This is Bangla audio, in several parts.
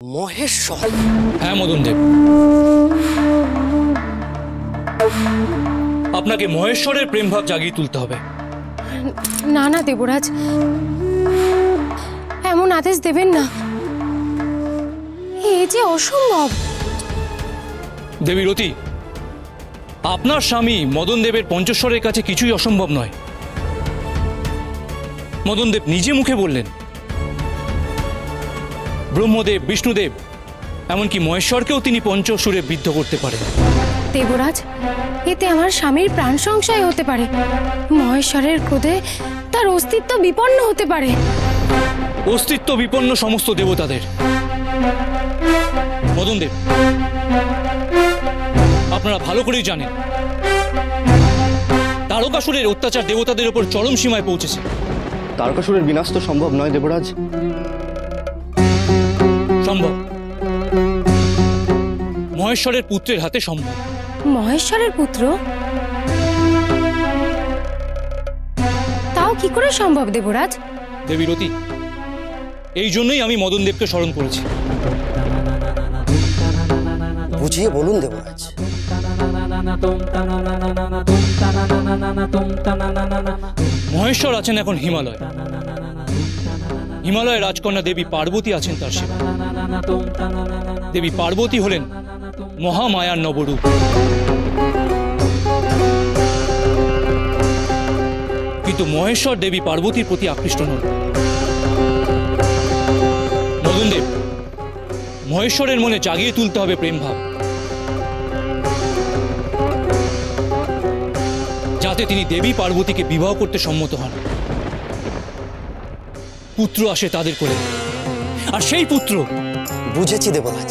মহেশ্বর? হ্যাঁ মদন দেব, আপনাকে মহেশ্বরের প্রেম ভাব জাগিয়ে তুলতে হবে। না না দেবরাজ, এমন আদেশ দেবেন না, এ যে অসম্ভব। দেবী রতি, আপনার স্বামী মদন দেবের পঞ্চেশ্বরের কাছে কিছুই অসম্ভব নয়। মদন দেব নিজে মুখে বললেন, ব্রহ্মদেব, বিষ্ণুদেব, এমনকি মহেশ্বরকেও তিনি পঞ্চসুরে বিদ্ধ করতে পারেন। দেবরাজ, এতে আমার স্বামীর প্রাণ সংশয় হতে পারে, মহেশ্বরের ক্রোধে তার অস্তিত্ব বিপন্ন হতে পারে। অস্তিত্ব বিপন্ন সমস্ত দেবতাদের। মদন দেব, আপনারা ভালো করেই জানেন তারকাসুরের অত্যাচার দেবতাদের উপর চরম সীমায় পৌঁছেছে। তারকাসুরের বিনাশ তো সম্ভব নয় দেবরাজ। সম্ভব, মহেশ্বরের পুত্রের হাতে সম্ভব। মহেশ্বরের পুত্র? তাও কি করে সম্ভব দেবরাজ? দেবী রতি, এই জন্যই আমি মদন দেবকে স্মরণ করেছি। বুঝিয়ে বলুন দেবরাজ। মহেশ্বর আছেন এখন হিমালয়। হিমালয়ের রাজকন্যা দেবী পার্বতী আছেন তার সেবা। দেবী পার্বতী হলেন মহামায়ার নবরূপ। কিন্তু মহেশ্বর দেবী পার্বতীর প্রতি আকৃষ্ট নন। মদন দেব, মহেশ্বরের মনে জাগিয়ে তুলতে হবে প্রেম ভাব, যাতে তিনি দেবী পার্বতীকে বিবাহ করতে সম্মত হন। পুত্র আসে তাদের কোলে, আর সেই পুত্র। বুঝেছি দেবরাজ,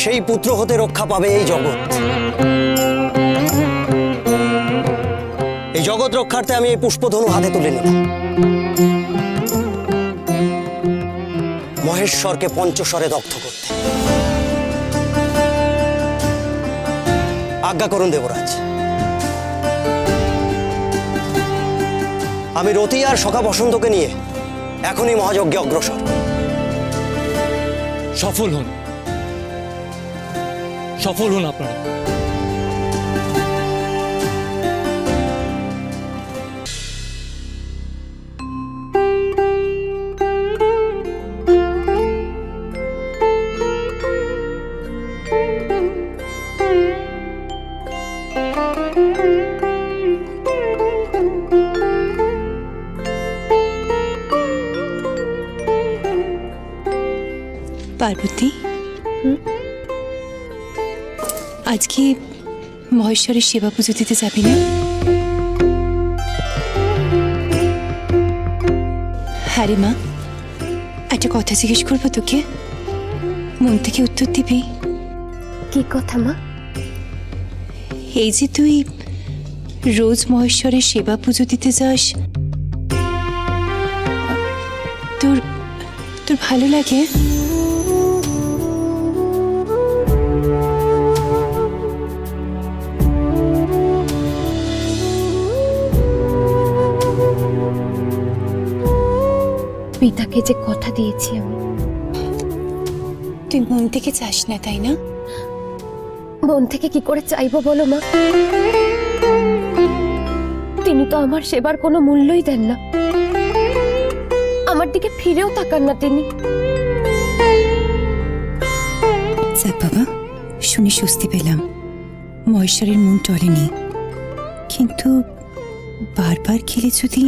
সেই পুত্র হতে রক্ষা পাবে এই জগৎ। এই জগৎ রক্ষার্থে আমি এই পুষ্পধনু হাতে তুলে নিলাম। মহেশ্বরকে পঞ্চস্বরে দগ্ধ করতে আজ্ঞা করুন দেবরাজ। আমি রতি আর সখা বসন্তকে নিয়ে এখনই মহাযজ্ঞে অগ্রসর। সফল হন, সফল হন আপনারা। পার্বতী, আজকে মহেশ্বরের সেবা পুজো দিতে যাবি না? হ্যাঁ রে মা, একটা কথা জিজ্ঞেস করবো তোকে, মন থেকে উত্তর দিবি? কি কথা মা? এই যে তুই রোজ মহেশ্বরের সেবা পুজো দিতে যাস, তোর তোর ভালো লাগে? পিতাকে যে কথা দিয়েছি আমি। তুই মন থেকে চাস না, তাই না? মন থেকে কি করে চাইবো বলো মা? তিনি তো আমার সেবার কোনো মূল্যই দেন না, আমার দিকে ফিরেও তাকান না তিনি। যাক বাবা, শুনে স্বস্তি পেলাম, মহেশ্বরের মন টলেনি। কিন্তু বারবার খেলে যদি...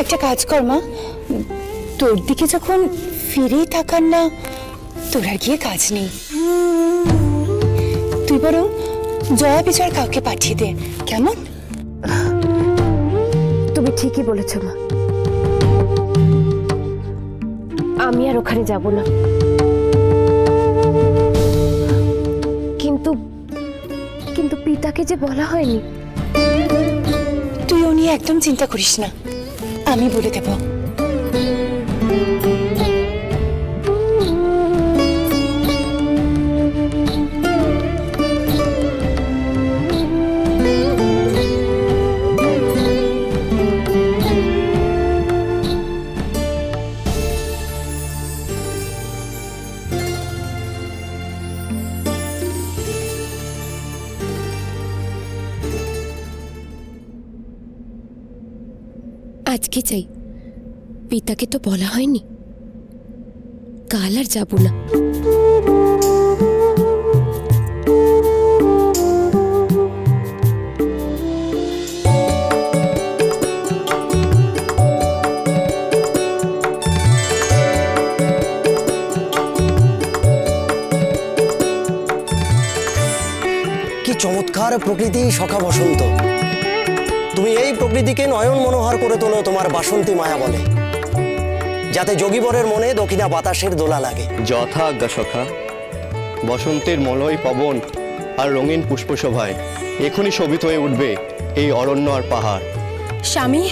একটা কাজ কর মা, তোর দিকে যখন ফিরেই তাকান না, তোর আর গিয়ে কাজ নেই। তুই বরং জয়া বিজয় কাউকে পাঠিয়ে দে, কেমন? তুমি ঠিকই বলেছ মা, আমি আর ওখানে যাব না। কিন্তু কিন্তু পিতাকে যে বলা হয়নি। তুই ও নিয়ে একদম চিন্তা করিস না, আমি বলে দেব। কালকে চাই, পিতাকে তো বলা হয়নি। কাল আর যাব না। কি চমৎকার প্রকৃতি সখা বসন্ত। তুমি এই প্রকৃতিকে নয়ন মনোহর করে তোলো তোমার বাসন্তী মায়া বলে, যাতে যোগীবরের মনে দক্ষিণা বাতাসের দোলা লাগে। যথা আজ্ঞা সখা। বসন্তের মলয় পবন আর রঙিন পুষ্পশোভায় এখনই শোভিত হয়ে উঠবে এই অরণ্য আর পাহাড়। স্বামী,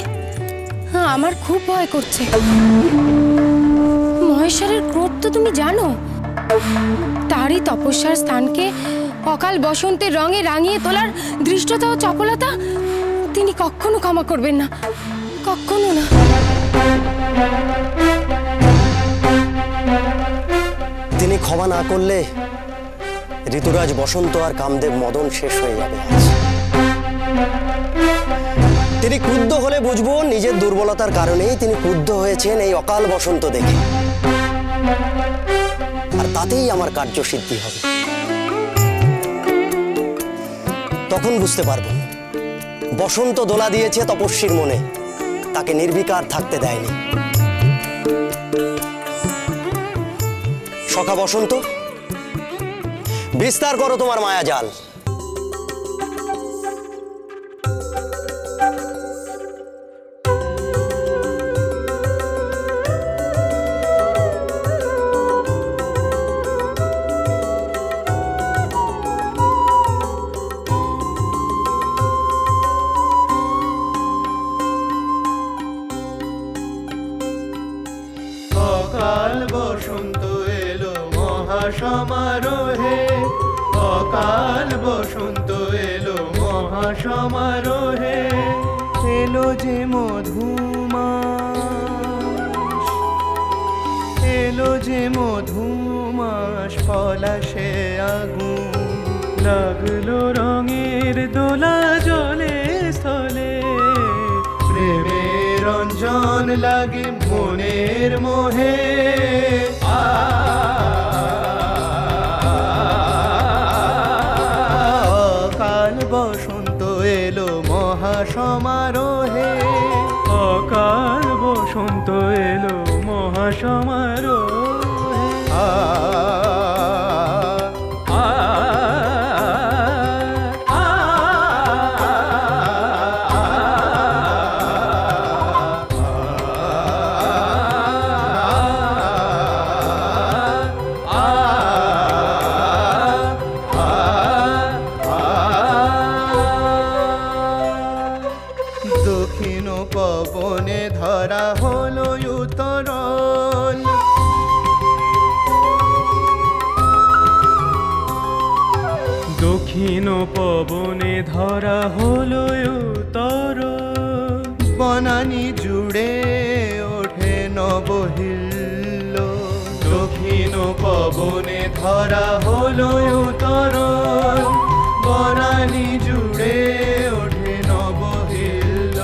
আমার খুব ভয় করছে। মহেশ্বরের ক্রোধ তো তুমি জানো। তারই তপস্যার স্থানকে অকাল বসন্তের রঙে রাঙিয়ে তোলার দৃষ্টতা ও চপলতা তিনি কখনো ক্ষমা করবেন না, কখনো না। তিনি ক্ষমা না করলে ঋতুরাজ বসন্ত আর কামদেব মদন শেষ হয়ে যাবে আজ। তিনি ক্রুদ্ধ হলে বুঝবো নিজের দুর্বলতার কারণেই তিনি ক্রুদ্ধ হয়েছেন এই অকাল বসন্ত দেখে, আর তাতেই আমার কার্যসিদ্ধি হবে। তখন বুঝতে পারবো বসন্ত দোলা দিয়েছে তপস্বীর মনে, তাকে নির্বিকার থাকতে দেয়নি। সখা বসন্ত, বিস্তার করো তোমার মায়া জাল। অকাল বসন্ত এলো মহাসমারোহে, অকাল বসন্ত এলো মহাসমারোহে। এলো যে মধুমাস, এলো যে মধুমাস, পলাশে আগুন লাগলো রঙের দোলা জলে স্থলে। প্রেমের রঞ্জন লাগে মনের মোহে, অকাল বসন্ত এলো মহাসমারোহে, অকাল বসন্ত এলো মহাসমারোহে। দক্ষিণ পবনে ধরা হলো উত্তরণ, দক্ষিণ পবনে ধরা হলো উত্তরণ। বনানী জুড়ে ওঠে নবহিল্ল, দক্ষিণ পবনে ধরা হলো উত্তরণ। বনানী জুড়ে ওঠে নবহিল্ল,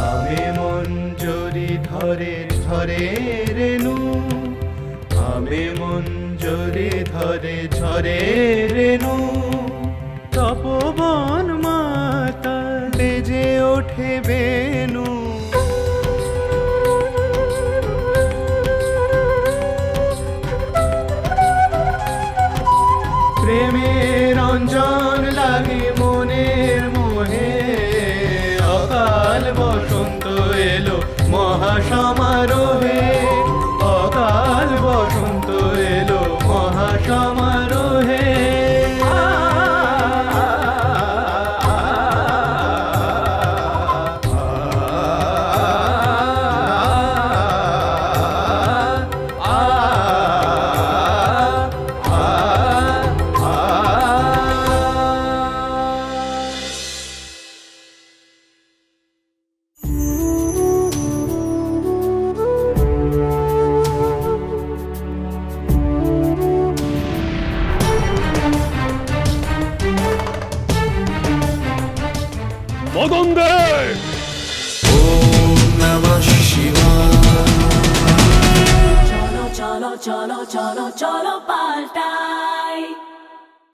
আমি মঞ্জরি ধরে ধরে রেণু, আমি মঞ্জরি ধরে ঝরে রেণু। তপবন মাতা বেজে ওঠে বেণু, প্রেমের রঞ্জন লাগে মনের মোহে। অকাল বসন্ত এলো মহাসমারোহে, অকাল বসন্ত এলো মহাসমারোহে। মদন দেব! ওম cholo cholo cholo cholo cholo